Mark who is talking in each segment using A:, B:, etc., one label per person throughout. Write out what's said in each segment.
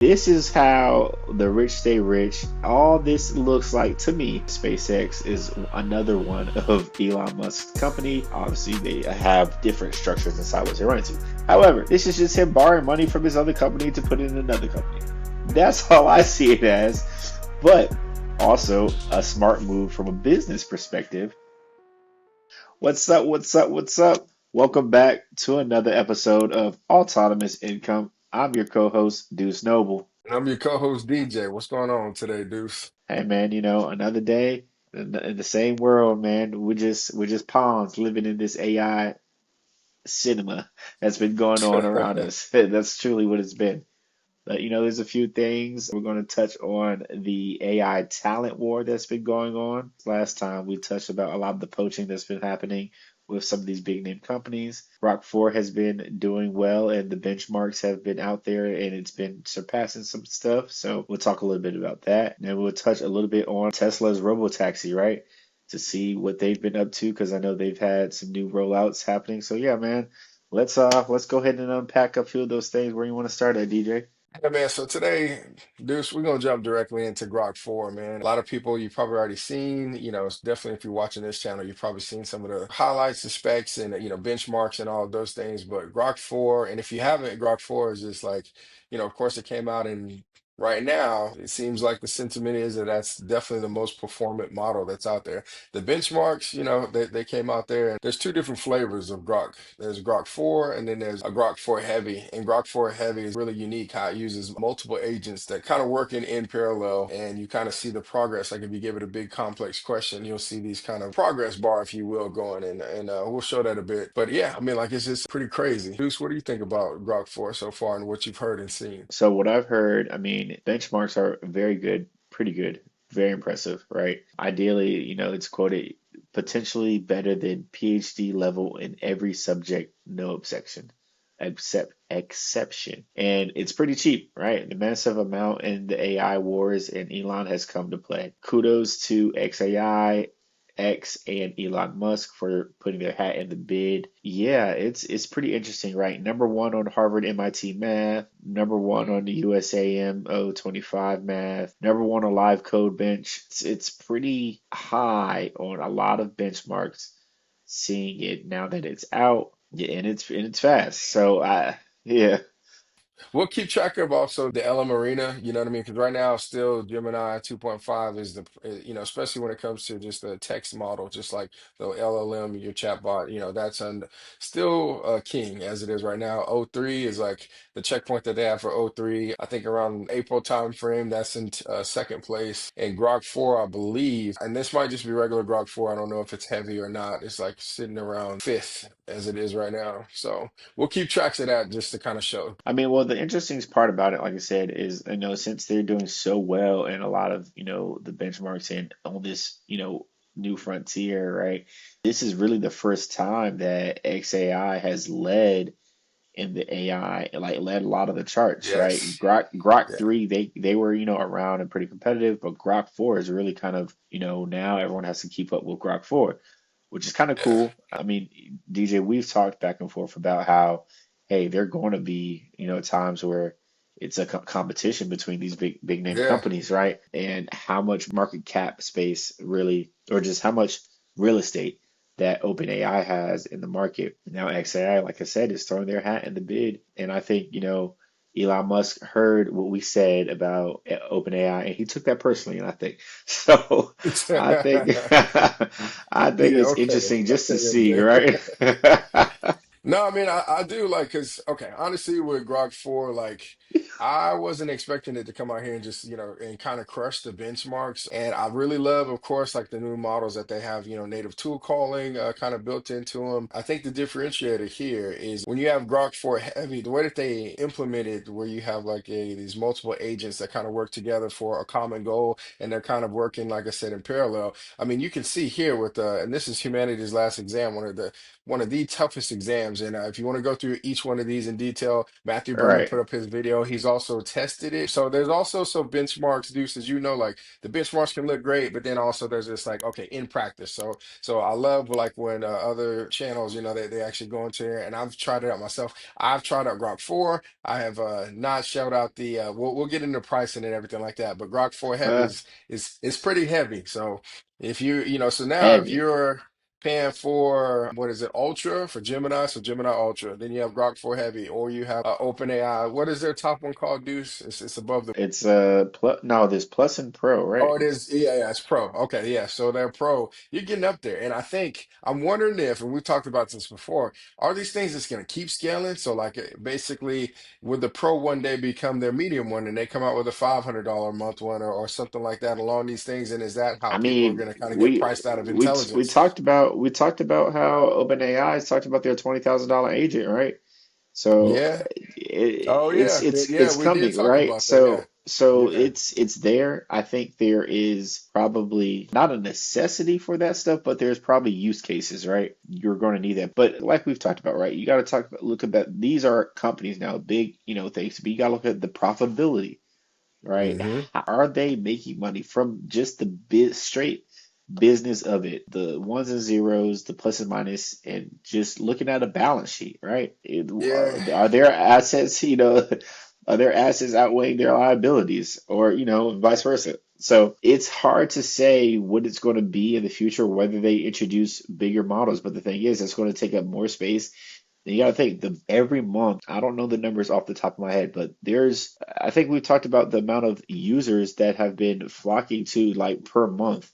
A: This is how the rich stay rich. All this looks like to me, SpaceX is another one of Elon Musk's company. Obviously, they have different structures inside what they run into. However, this is just him borrowing money from his other company to put it in another company. That's all I see it as. But also a smart move from a business perspective. What's up? What's up? What's up? Welcome back to another episode of Autonomous Income. I'm your co-host, Deuce Noble.
B: And I'm your co-host DJ. What's going on today, Deuce?
A: Hey man, another day in the same world, man. We're just pawns living in this AI cinema that's been going on around us. That's truly what it's been. But there's a few things. We're going to touch on the AI talent war that's been going on. Last time we touched about a lot of the poaching that's been happening with some of these big name companies. Grok 4 has been doing well and the benchmarks have been out there and it's been surpassing some stuff. So we'll talk a little bit about that. And then we'll touch a little bit on Tesla's Robotaxi, right? To see what they've been up to because I know they've had some new rollouts happening. So yeah, man, let's go ahead and unpack a few of those things. Where you want to start at, DJ?
B: Yeah, man. So today, Deuce, we're gonna jump directly into Grok 4, man. A lot of people you've probably already seen. It's definitely if you're watching this channel, you've probably seen some of the highlights, the specs, and benchmarks and all of those things. But Grok 4, and if you haven't, Grok 4 is just like, of course, it came out in. Right now, it seems like the sentiment is that that's definitely the most performant model that's out there. The benchmarks, they came out there, and there's two different flavors of Grok. There's Grok 4, and then there's a Grok 4 Heavy. And Grok 4 Heavy is really unique how it uses multiple agents that kind of work in parallel, and you kind of see the progress. Like if you give it a big complex question, you'll see these kind of progress bar, if you will, going, and we'll show that a bit. But yeah, I mean, like it's just pretty crazy. Deuce, what do you think about Grok 4 so far and what you've heard and seen?
A: So what I've heard, I mean, benchmarks are very good, pretty good, very impressive, right? Ideally, it's quoted potentially better than PhD level in every subject, no exception, exception. And it's pretty cheap, right? The massive amount in the AI wars and Elon has come to play. Kudos to XAI, X and Elon Musk for putting their hat in the bid. Yeah, it's pretty interesting, right? Number one on Harvard MIT math, number one on the USAM 25 math, number one on live code bench. It's pretty high on a lot of benchmarks. Seeing it now that it's out, yeah, and it's fast. So I yeah,
B: We'll keep track of also the LM Arena, you know what I mean? Because right now, still Gemini 2.5 is especially when it comes to just the text model, just like the LLM, your chatbot, that's still king as it is right now. O3 is like the checkpoint that they have for O3. I think around April time frame, that's in second place. And Grok 4, I believe, and this might just be regular Grok 4. I don't know if it's heavy or not. It's like sitting around fifth as it is right now. So we'll keep tracks of that just to kind of show.
A: I mean, well, the interesting part about it, like I said, is since they're doing so well in a lot of the benchmarks and on this new frontier, right? This is really the first time that XAI has led in the AI, like led a lot of the charts, right?
B: Yes.
A: Grok
B: Yeah.
A: 3, they were around and pretty competitive, but Grok 4 is really kind of now everyone has to keep up with Grok 4, which is kind of
B: Yeah.
A: cool. I mean, DJ, we've talked back and forth about how, hey, there are going to be, times where it's a competition between these big name
B: Yeah.
A: companies, right? And how much market cap space really, or just how much real estate that OpenAI has in the market. Now, XAI, like I said, is throwing their hat in the bid. And I think, Elon Musk heard what we said about OpenAI and he took that personally, and I think so. I think I think
B: Yeah,
A: it's
B: okay.
A: interesting just to
B: Okay,
A: see,
B: MJ.
A: right?
B: No, I mean I do like because okay, honestly with Grok 4, like I wasn't expecting it to come out here and just, and kind of crush the benchmarks. And I really love, of course, like the new models that they have, native tool calling kind of built into them. I think the differentiator here is when you have Grok 4 Heavy, the way that they implement it, where you have like these multiple agents that kind of work together for a common goal, and they're kind of working, like I said, in parallel. I mean, you can see here with and this is humanity's last exam, one of the toughest exams. And if you want to go through each one of these in detail, Matthew
A: All
B: Berman
A: right.
B: put up his video. He's also tested it. So there's also some benchmarks, Deuce, as you know, like the benchmarks can look great, but then also there's this like, okay, in practice. So I love like when other channels, they actually go into there, and I've tried it out myself. I've tried out Grok 4. I have not shelled out the we'll get into pricing and everything like that, but Grok 4 Heavy
A: Uh,
B: is pretty heavy. So if so now if
A: heavy.
B: you're paying for what is it, Ultra for Gemini, so Gemini Ultra, then you have Grok 4 Heavy, or you have OpenAI. What is their top one called, Deuce? It's above the
A: It's plus. No, there's plus and pro, right?
B: Oh, it is. Yeah, yeah, it's pro. Okay, yeah. So they're pro. You're getting up there. And I think I'm wondering if, and we talked about this before, are these things that's going to keep scaling? So, like, basically, would the pro one day become their medium one and they come out with a $500 a month one or something like that along these things? And is that how
A: I
B: people are
A: mean,
B: going to kind of get priced out of intelligence?
A: we talked about how OpenAI has talked about their $20,000 agent, right? So
B: Yeah. Oh, yeah. Yeah,
A: it's
B: we did
A: coming,
B: talk
A: right?
B: about that. Yeah.
A: So
B: Yeah.
A: it's there. I think there is probably not a necessity for that stuff, but there's probably use cases, right? You're going to need that. But like we've talked about, right? You got to look at that. These are companies now, big, things, but you got to look at the profitability, right?
B: Hmm.
A: Are they making money from just the straight business of it, the ones and zeros, the plus and minus, and just looking at a balance sheet, right?
B: Yeah.
A: Are their assets, are their assets outweighing their liabilities, or vice versa? So it's hard to say what it's going to be in the future, whether they introduce bigger models. But the thing is, it's going to take up more space. And you got to think every month, I don't know the numbers off the top of my head, but I think we've talked about the amount of users that have been flocking to like per month,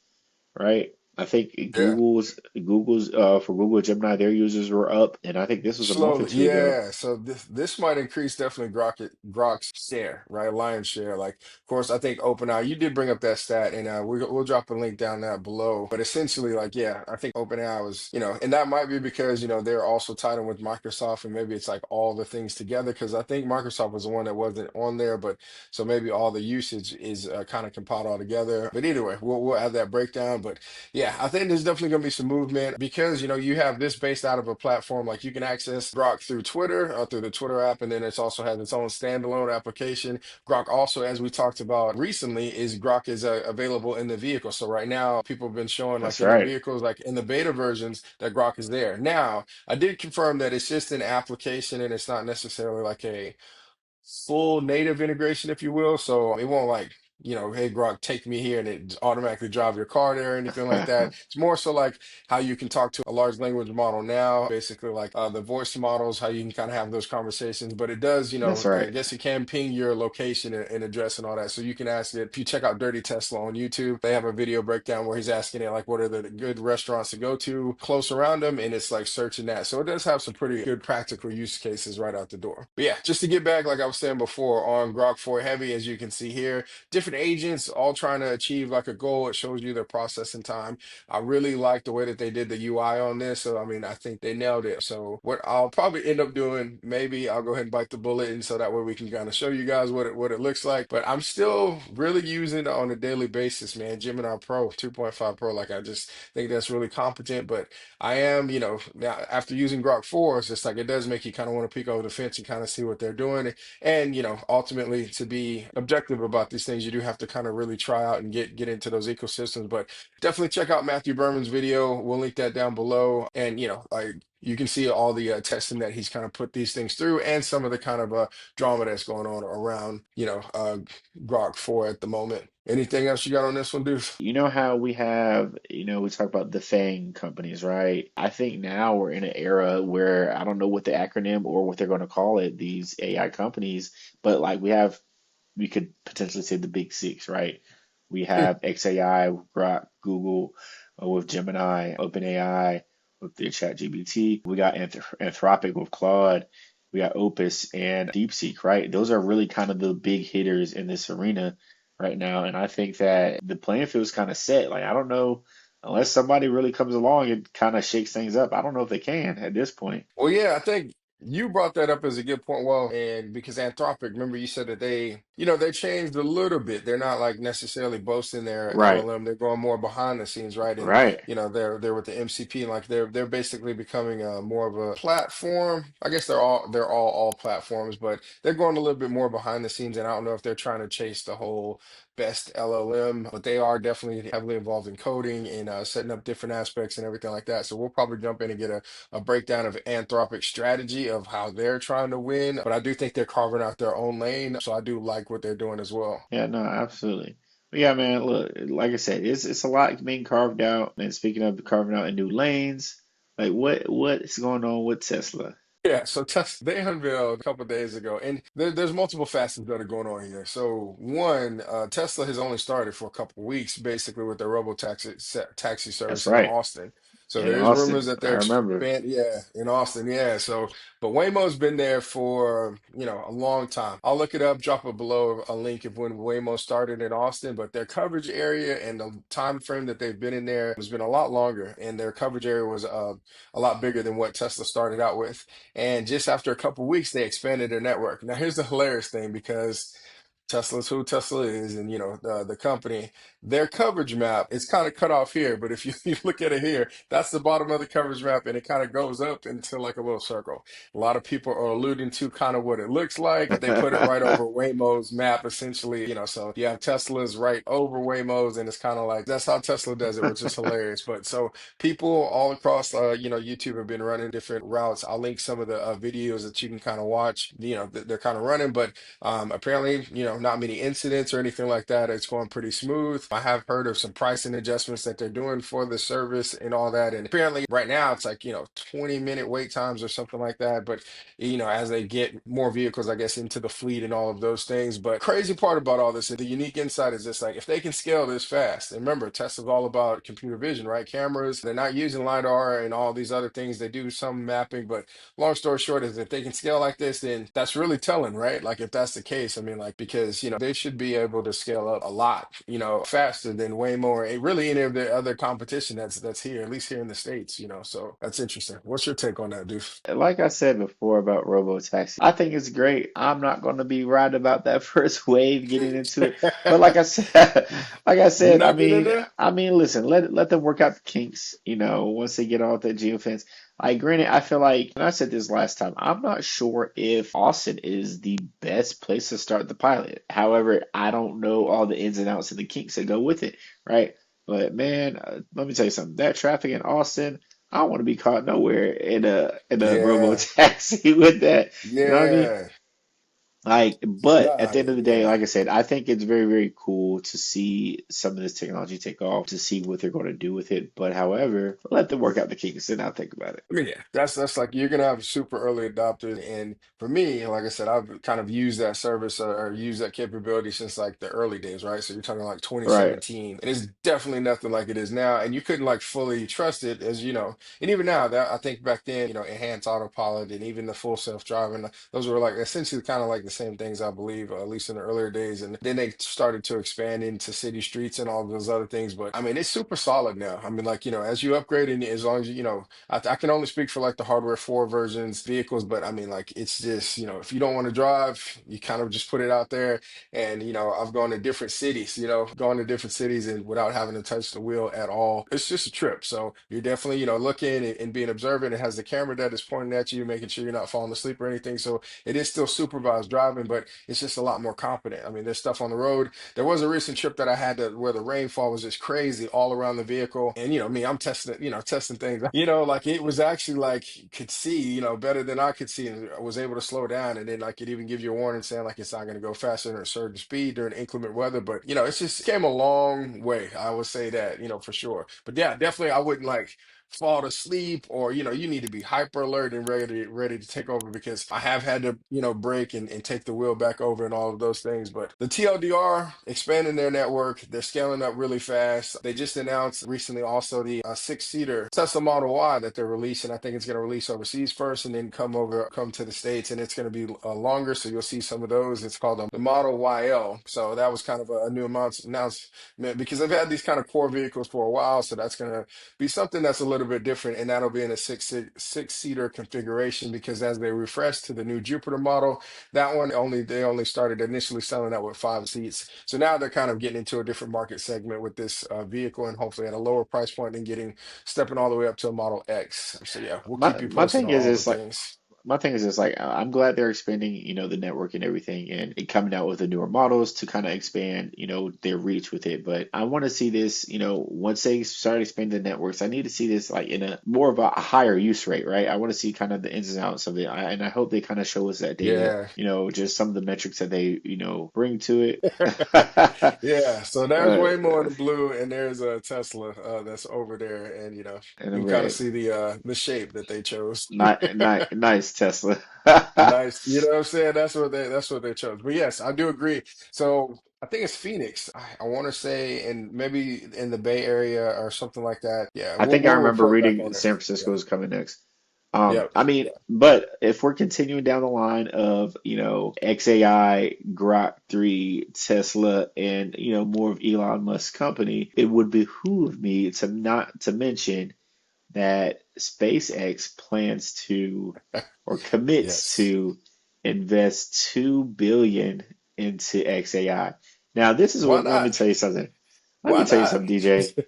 A: right? I think
B: Yeah.
A: Google's for Google Gemini, their users were up, and I think this was a month or
B: Slowly,
A: two ago.
B: yeah. So this might increase definitely Grok's share, right? Lion's share. Like, of course, I think OpenAI. You did bring up that stat, and we'll drop a link down that below. But essentially, like, yeah, I think OpenAI was, and that might be because they're also tied in with Microsoft, and maybe it's like all the things together. Because I think Microsoft was the one that wasn't on there, but so maybe all the usage is kind of compiled all together. But either way, we'll add that breakdown. But yeah, I think there's definitely going to be some movement because you have this based out of a platform like you can access Grok through Twitter, through the Twitter app, and then it's also has its own standalone application. Grok also, as we talked about recently, is Grok is available in the vehicle. So right now, people have been showing like
A: That's
B: in their
A: right.
B: vehicles, like in the beta versions, that Grok is there. Now, I did confirm that it's just an application and it's not necessarily like a full native integration, if you will. So it won't like, hey, Grok, take me here and it automatically drive your car there or anything like that. It's more so like how you can talk to a large language model now, basically like the voice models, how you can kind of have those conversations. But it does,
A: That's
B: I
A: right.
B: guess it can ping your location and address and all that. So you can ask it. If you check out Dirty Tesla on YouTube, they have a video breakdown where he's asking it, like, what are the good restaurants to go to close around them? And it's like searching that. So it does have some pretty good practical use cases right out the door. But yeah, just to get back, like I was saying before, on Grok 4 Heavy, as you can see here, different agents all trying to achieve like a goal. It shows you their processing time. I really like the way that they did the UI on this. So, I mean, I think they nailed it. So, what I'll probably end up doing, maybe I'll go ahead and bite the bullet. And so that way we can kind of show you guys what it looks like. But I'm still really using it on a daily basis, man. Gemini Pro 2.5 Pro. Like, I just think that's really competent. But I am, now after using Grok 4, it's just like it does make you kind of want to peek over the fence and kind of see what they're doing. And, ultimately to be objective about these things, you do have to kind of really try out and get into those ecosystems. But definitely check out Matthew Berman's video. We'll link that down below. And, like you can see all the testing that he's kind of put these things through and some of the kind of drama that's going on around, Grok 4 at the moment. Anything else you got on this one, dude?
A: You know how we have, we talk about the FANG companies, right? I think now we're in an era where I don't know what the acronym or what they're going to call it, these AI companies, but like we could potentially say the big six, right? We have XAI, Grok, Google, with Gemini, OpenAI with their ChatGPT. We got Anthropic with Claude. We got Opus and DeepSeek, right? Those are really kind of the big hitters in this arena right now. And I think that the playing field is kind of set. Like, I don't know, unless somebody really comes along and kind of shakes things up. I don't know if they can at this point.
B: Well, yeah, I think. You brought that up as a good point. Well, and because Anthropic, remember you said that they changed a little bit. They're not like necessarily boasting their
A: Right,
B: LLM. They're going more behind the scenes, right? And
A: right.
B: they're with the MCP, like they're basically becoming more of a platform. I guess they're all platforms, but they're going a little bit more behind the scenes. And I don't know if they're trying to chase the whole best LLM, but they are definitely heavily involved in coding and setting up different aspects and everything like that. So we'll probably jump in and get a breakdown of Anthropic's strategy of how they're trying to win. But I do think they're carving out their own lane. So I do like what they're doing as well.
A: Yeah, no, absolutely. But yeah, man, look, like I said, it's a lot being carved out. And speaking of carving out in new lanes, like what's going on with Tesla?
B: Yeah, so Tesla, they unveiled a couple of days ago, and there's multiple facets that are going on here. So one, Tesla has only started for a couple of weeks, basically with their taxi
A: That's
B: service in
A: right.
B: Austin. So
A: In
B: there is rumors
A: Austin,
B: that
A: I
B: they're
A: remember.
B: yeah, in Austin, yeah. So, but Waymo's been there for a long time. I'll look it up, drop it below a link of when Waymo started in Austin, but their coverage area and the time frame that they've been in there has been a lot longer, and their coverage area was a lot bigger than what Tesla started out with. And just after a couple weeks, they expanded their network. Now, here's the hilarious thing because Tesla's who Tesla is, and the company, their coverage map is kind of cut off here. But if you, you look at it here, that's the bottom of the coverage map, and it kind of goes up into like a little circle. A lot of people are alluding to kind of what it looks like, but they put it right over Waymo's map, essentially. So you have Tesla's right over Waymo's, and it's kind of like that's how Tesla does it, which is hilarious. But so people all across YouTube have been running different routes. I'll link some of the videos that you can kind of watch. They're kind of running, but apparently, not many incidents or anything like that. It's going pretty smooth. I have heard of some pricing adjustments that they're doing for the service and all that. And apparently, right now, it's like 20-minute wait times or something like that. But as they get more vehicles, I guess, into the fleet and all of those things. But crazy part about all this, the unique insight is this: like if they can scale this fast, and remember, Tesla's all about computer vision, right? Cameras. They're not using LiDAR and all these other things. They do some mapping, but long story short is if they can scale like this, then that's really telling, right? Like if that's the case, I mean, like because they should be able to scale up a lot, faster than Waymo or really any of the other competition that's here, at least here in the States, So that's interesting. What's your take on that, dude?
A: Like I said before about Robotaxi, I think it's great. I'm not going to be right about that first wave getting into it, but like I said, like I
B: You're
A: said, I
B: not getting
A: mean,
B: there?
A: I mean, listen, let them work out the kinks. Once they get off that geofence. Like, granted, I feel like, and I said this last time, I'm not sure if Austin is the best place to start the pilot. However, I don't know all the ins and outs and the kinks that go with it, right? But man, let me tell you something. That traffic in Austin. I don't want to be caught nowhere in a robo
B: Yeah,
A: taxi with that. You know what I mean?
B: yeah.
A: Like, but at
B: Nah,
A: the end of the day,
B: yeah.
A: like I said, I think it's very, very cool to see some of this technology take off, to see what they're going to do with it. But however, let them work out the kinks and I'll think about it.
B: I mean, yeah, that's like you're gonna have super early adopters, and for me, like I said, I've kind of used that service or used that capability since like the early days, right? So you're talking like
A: Right.
B: 2017, and it's definitely nothing like it is now, and you couldn't like fully trust it as and even now that I think back then, enhanced autopilot and even the full self-driving, those were like essentially kind of like the same things, I believe, at least in the earlier days, and then they started to expand into city streets and all those other things. But I mean, it's super solid now. I mean, like as you upgrade and as long as I can only speak for like the hardware 4 versions vehicles, but I mean, like, it's just, if you don't want to drive, you kind of just put it out there. And, I've gone to different cities, gone to different cities and without having to touch the wheel at all. It's just a trip. So you're definitely, looking and being observant. It has the camera that is pointing at you, making sure you're not falling asleep or anything. So it is still supervised driving, but it's just a lot more confident. I mean, there's stuff on the road. There was a recent trip that I had where the rainfall was just crazy all around the vehicle. And me, I'm testing, testing things. Like it was actually like you could see, better than I could see, and I was able to slow down. And then like it even gives you a warning saying like it's not going to go faster than a certain speed during inclement weather. But it's just came a long way. I would say that, for sure. But yeah, definitely I wouldn't like fall asleep or you need to be hyper alert and ready to take over because I have had to break and take the wheel back over and all of those things. But the TLDR expanding their network, they're scaling up really fast. They just announced recently also the 6-seater Tesla Model Y that they're releasing. I think it's going to release overseas first and then come to the States, and it's going to be longer, so you'll see some of those. It's called the Model YL. So that was kind of a new announcement because they've had these kind of core vehicles for a while, so that's going to be something that's a little little bit different, and that'll be in a six-seater configuration because as they refresh to the new Jupiter model, that one only they only started initially selling that with 5 seats. So now they're kind of getting into a different market segment with this vehicle, and hopefully at a lower price point and getting stepping all the way up to a Model X. So yeah, we'll keep you
A: My
B: posted
A: thing
B: on
A: is,
B: all the
A: it's like
B: things.
A: my thing is just like I'm glad they're expanding, the network and everything, and coming out with the newer models to kind of expand, their reach with it. But I want to see this, once they start expanding the networks, I need to see this like in a more of a higher use rate, right? I want to see kind of the ins and outs of it, and I hope they kind of show us that data,
B: Yeah.
A: just some of the metrics that they, bring to it.
B: Yeah, so there's
A: uh,
B: Waymo in the blue, and there's a Tesla that's over there, and
A: and
B: you
A: the
B: can kind of
A: red,
B: see the shape that they chose.
A: nice Tesla.
B: Nice, you know what I'm saying? That's what they chose. But yes, I do agree. So I think it's Phoenix. I want to say, and maybe in the Bay Area or something like that. Yeah,
A: I
B: we'll
A: think I
B: we'll
A: remember
B: report back
A: reading
B: on it.
A: San Francisco
B: Yeah,
A: is coming next.
B: yeah,
A: I mean,
B: yeah.
A: but if we're continuing down the line of, XAI, Grok 3, Tesla, and, more of Elon Musk's company, it would behoove me to not to mention that SpaceX plans to or commits
B: Yes.
A: to invest 2 billion into XAI. Now, this is
B: Why
A: what, let me
B: not?
A: tell you something. Let
B: Why
A: me tell you
B: not?
A: something, DJ.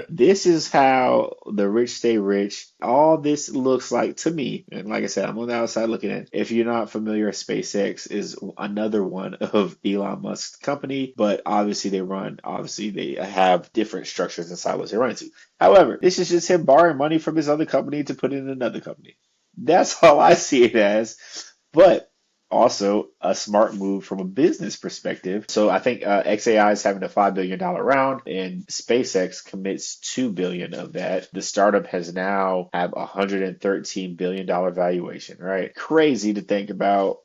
A: This is how the rich stay rich. All this looks like to me, and like I said, I'm on the outside looking in. If you're not familiar, SpaceX is another one of Elon Musk's company, but obviously they have different structures and silos they run into. However, this is just him borrowing money from his other company to put in another company. That's all I see it as. But also a smart move from a business perspective. So I think XAI is having a $5 billion round, and SpaceX commits 2 billion of that. The startup has now have $113 billion valuation. Right, crazy to think about.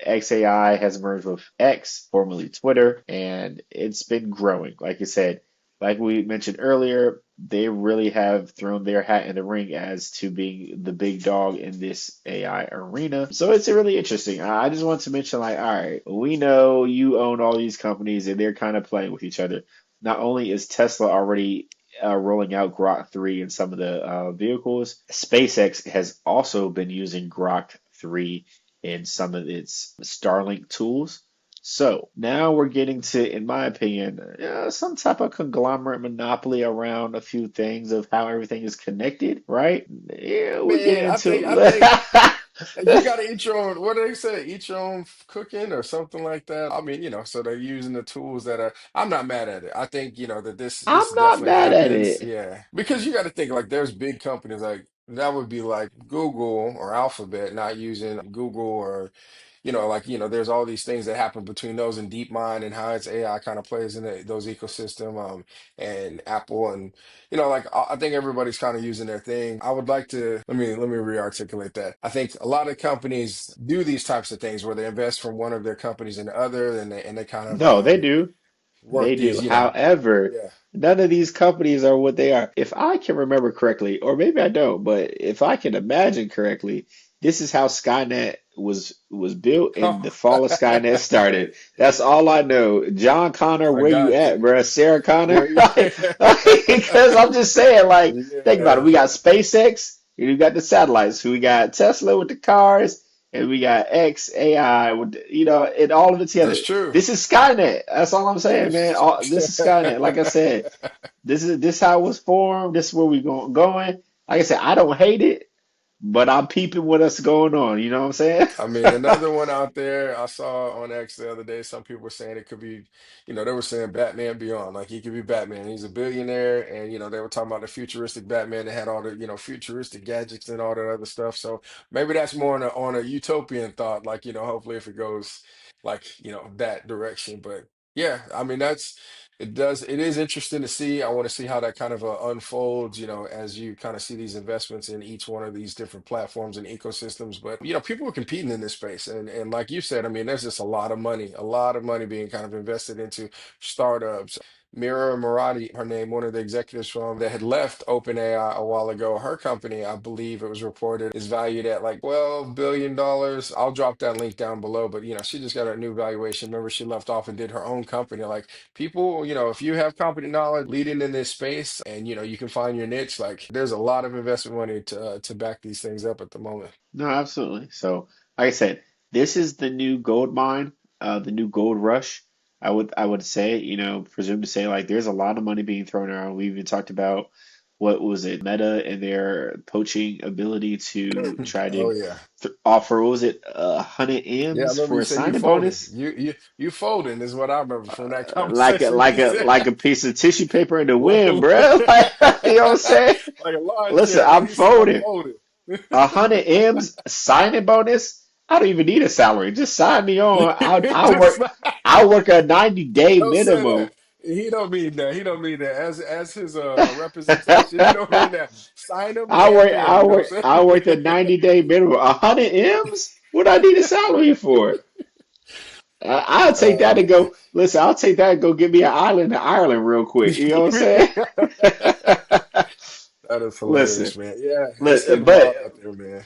A: XAI has merged with X, formerly Twitter, and it's been growing. Like you said, like we mentioned earlier, they really have thrown their hat in the ring as to being the big dog in this AI arena. So it's really interesting. I just want to mention, like, all right, we know you own all these companies and they're kind of playing with each other. Not only is Tesla already rolling out Grok 3 in some of the vehicles, SpaceX has also been using Grok 3 in some of its Starlink tools. So now we're getting to, in my opinion, some type of conglomerate monopoly around a few things of how everything is connected, right? Yeah, we're getting
B: Man, I
A: into.
B: think you got to eat your own, what do they say? Eat your own cooking or something like that. I mean, so they're using the tools that are, I'm not mad at it. I think, that this
A: I'm not
B: definitely
A: mad at
B: happens.
A: it.
B: Yeah. Because you got to think like there's big companies like that would be like Google or Alphabet not using Google or there's all these things that happen between those and DeepMind and how its AI kind of plays in those ecosystem, and Apple and like I think everybody's kind of using their thing. I would like to let me re-articulate that. I think a lot of companies do these types of things where they invest from one of their companies in the other, and they kind of
A: No, they do.
B: work
A: They do.
B: these,
A: However,
B: yeah.
A: none of these companies are what they are. If I can remember correctly, or maybe I don't, but if I can imagine correctly, this is how Skynet was built and the fall of Skynet started. That's all I know. John Connor,
B: I
A: where you
B: got
A: at,
B: you.
A: bruh? Sarah Connor?
B: Where you
A: Because I'm just saying, like, think about it.
B: Yeah,
A: We got SpaceX, and we got the satellites. We got Tesla with the cars, and we got XAI with, and all of it together.
B: that's true.
A: This is Skynet. That's all I'm saying, man. This is Skynet. Like I said, this how it was formed. This is where we going. Like I said, I don't hate it, but I'm peeping what's going on. You know what I'm saying?
B: I mean, another one out there I saw on X the other day, some people were saying it could be, they were saying Batman Beyond, like he could be Batman. He's a billionaire, and they were talking about the futuristic Batman that had all the, futuristic gadgets and all that other stuff. So maybe that's more on a utopian thought, like, hopefully if it goes like, that direction. But yeah, I mean it is interesting to see. I want to see how that kind of unfolds, as you kind of see these investments in each one of these different platforms and ecosystems. But, people are competing in this space. And like you said, I mean, there's just a lot of money being kind of invested into startups. Mira Murati, her name, one of the executives from that had left OpenAI a while ago. Her company, I believe it was reported, is valued at like $12 billion. I'll drop that link down below, but she just got a new valuation. Remember, she left off and did her own company. Like people, if you have company knowledge leading in this space and you can find your niche, like there's a lot of investment money to back these things up at the moment.
A: No, absolutely. So, like I said, this is the new gold mine, the new gold rush. I would say, presume to say like there's a lot of money being thrown around. We even talked about what was it, Meta and their poaching ability to try to
B: Oh yeah.
A: offer, what was it, 100
B: Yeah, I
A: M's
B: remember
A: for
B: you
A: a
B: said you
A: signing
B: folding.
A: bonus?
B: You folding is what I remember from that
A: Like a
B: conversation.
A: like
B: You
A: a
B: said
A: like a piece of tissue paper in the
B: like
A: wind,
B: a
A: bro. Like, you know what I'm saying?
B: like a lawn
A: Listen,
B: chair, man.
A: I'm
B: He said I'm
A: folding.
B: folding.
A: 100 M's signing bonus. I don't even need a salary. Just sign me on. I'll
B: Just
A: work. I'll work a 90-day
B: don't say
A: minimum.
B: that. He don't mean that. He don't mean that. As his representation, he don't mean that. Sign him
A: I
B: and
A: work.
B: pay him.
A: I
B: You know
A: work.
B: what
A: I
B: I'm
A: work the
B: saying?
A: 90-day minimum. 100 M's. What I need a salary for? I'll take that and
B: Man.
A: go. Listen, I'll take that and go get me an island in Ireland real quick. You know what I'm saying?
B: That is
A: Listen,
B: hilarious, man. Yeah, it's
A: look,
B: getting
A: but
B: wild out there, man.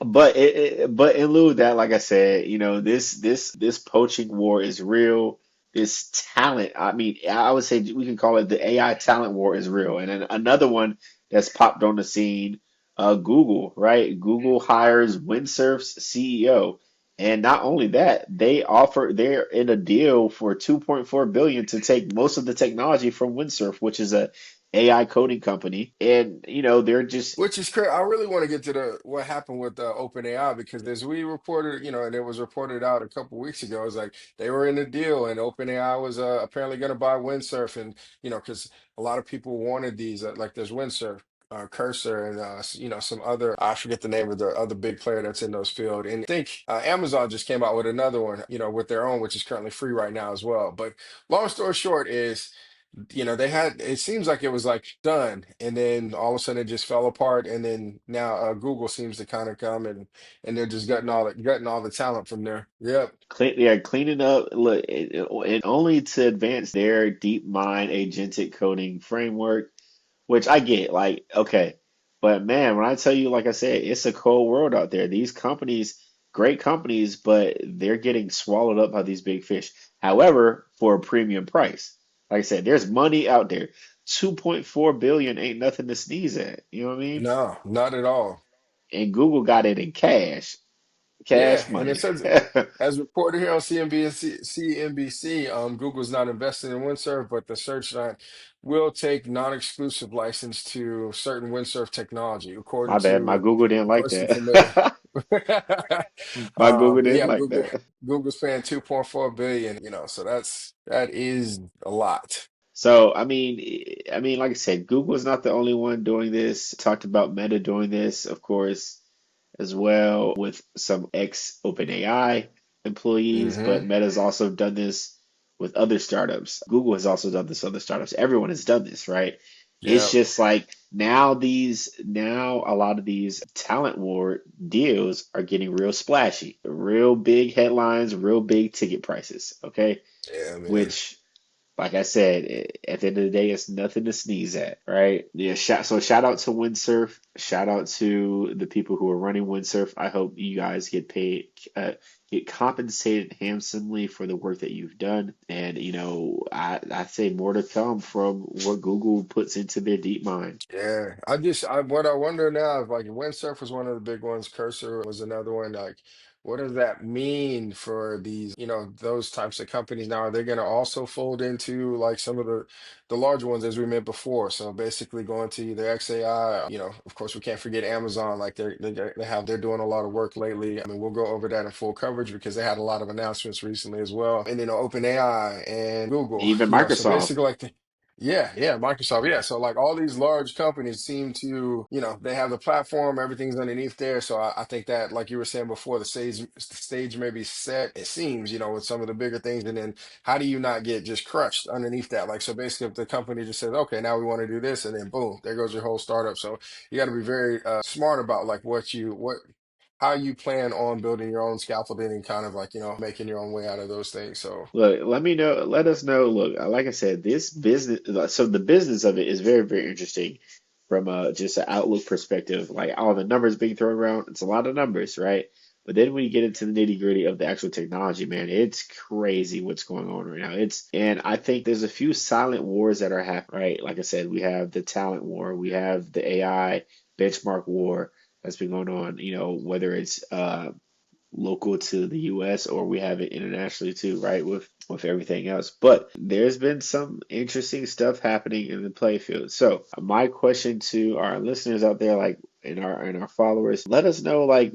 A: but in lieu of that, like I said, this poaching war is real. This talent, I mean, I would say we can call it the AI talent war is real. And then another one that's popped on the scene, Google, right? Google hires Windsurf's CEO. And not only that, they're in a deal for 2.4 billion to take most of the technology from Windsurf, which is a AI coding company. And they're just
B: Which is crazy. I really want to get to the what happened with OpenAI because as we reported, and it was reported out a couple weeks ago, it's like they were in a deal and OpenAI was apparently going to buy Windsurf, and because a lot of people wanted these, like there's Windsurf, Cursor, and some other, I forget the name of the other big player that's in those field, and I think Amazon just came out with another one, with their own, which is currently free right now as well. But long story short is they had it seems like it was like done and then all of a sudden it just fell apart and then now Google seems to kind of come and they're just gutting all the talent from there. Yep.
A: Cleaning up, look, and only to advance their deep mind agentic coding framework, which I get, like, okay. But man, when I tell you, like I said, it's a cold world out there. These companies, great companies, but they're getting swallowed up by these big fish. However, for a premium price. Like I said, there's money out there. 2.4 billion ain't nothing to sneeze at. You know what I mean?
B: No, not at all.
A: And Google got it in cash,
B: Yeah,
A: cash
B: and it
A: money.
B: says, as reported here on CNBC, Google's not invested in Windsurf, but the search line will take non-exclusive license to certain Windsurf technology,
A: My bad. My Google didn't like
B: according to Meta.
A: that. My Google
B: But
A: didn't
B: yeah,
A: like that.
B: Google's paying 2.4 billion, so that is a lot.
A: So, I mean, like I said, Google is not the only one doing this. Talked about Meta doing this, of course, as well with some ex OpenAI employees, but
B: Hmm.
A: Meta's also done this with other startups. Google has also done this with other startups. Everyone has done this, right? It's
B: Yeah.
A: just like now a lot of these talent war deals are getting real splashy, real big headlines, real big ticket prices, okay?
B: Yeah, man.
A: Which like I said, at the end of the day, it's nothing to sneeze at, right? Yeah, shout out to Windsurf. Shout out to the people who are running Windsurf. I hope you guys get paid, get compensated handsomely for the work that you've done. And I say more to come from what Google puts into their deep mind.
B: Yeah, what I wonder now is like Windsurf was one of the big ones, Cursor was another one. Like, what does that mean for these, those types of companies now? Are they going to also fold into like some of the larger ones as we met before? So basically going to either XAI, of course we can't forget Amazon. Like they're doing a lot of work lately. I mean, we'll go over that in full coverage because they had a lot of announcements recently as well. And OpenAI and Google,
A: Even
B: so
A: Microsoft.
B: basically like yeah, Microsoft. Yeah, so like all these large companies seem to, they have the platform, everything's underneath there. So I think that, like you were saying before, the stage may be set. It seems, with some of the bigger things, and then how do you not get just crushed underneath that? Like, so basically, if the company just says, okay, now we want to do this, and then boom, there goes your whole startup. So you got to be very smart about like how you plan on building your own scaffolding and kind of like, making your own way out of those things. So
A: Look, let me know, let us know. Look, like I said, this business, so the business of it is very, very interesting from just an outlook perspective. Like all the numbers being thrown around, it's a lot of numbers, right? But then when you get into the nitty gritty of the actual technology, man, it's crazy what's going on right now. And I think there's a few silent wars that are happening, right? Like I said, we have the talent war, we have the AI benchmark war that's been going on, whether it's local to the US or we have it internationally too, right? With everything else. But there's been some interesting stuff happening in the playfield. So my question to our listeners out there, like in our followers, let us know like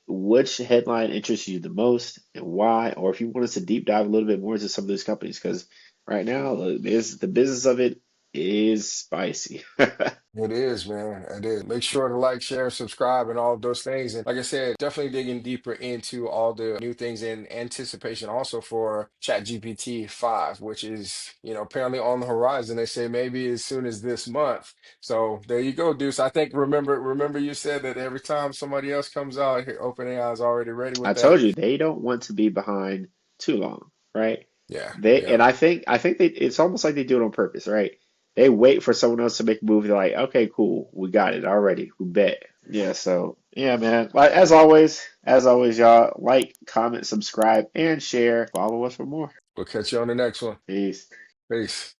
A: which headline interests you the most and why, or if you want us to deep dive a little bit more into some of these companies, because right now the business of it is spicy.
B: it is, man. It is. Make sure to like, share, subscribe, and all of those things. And like I said, definitely digging deeper into all the new things in anticipation also for ChatGPT 5, which is, apparently on the horizon. They say maybe as soon as this month. So there you go, Deuce. I think remember you said that every time somebody else comes out, here, OpenAI is already ready
A: I
B: with that.
A: told you they don't want to be behind too long, right?
B: Yeah,
A: They
B: yeah.
A: and I think it's almost like they do it on purpose, right? They wait for someone else to make a move. They're like, okay, cool, we got it already. We bet. Yeah, so yeah, man. Like as always, y'all like, comment, subscribe, and share. Follow us for more.
B: We'll catch you on the next one.
A: Peace.
B: Peace.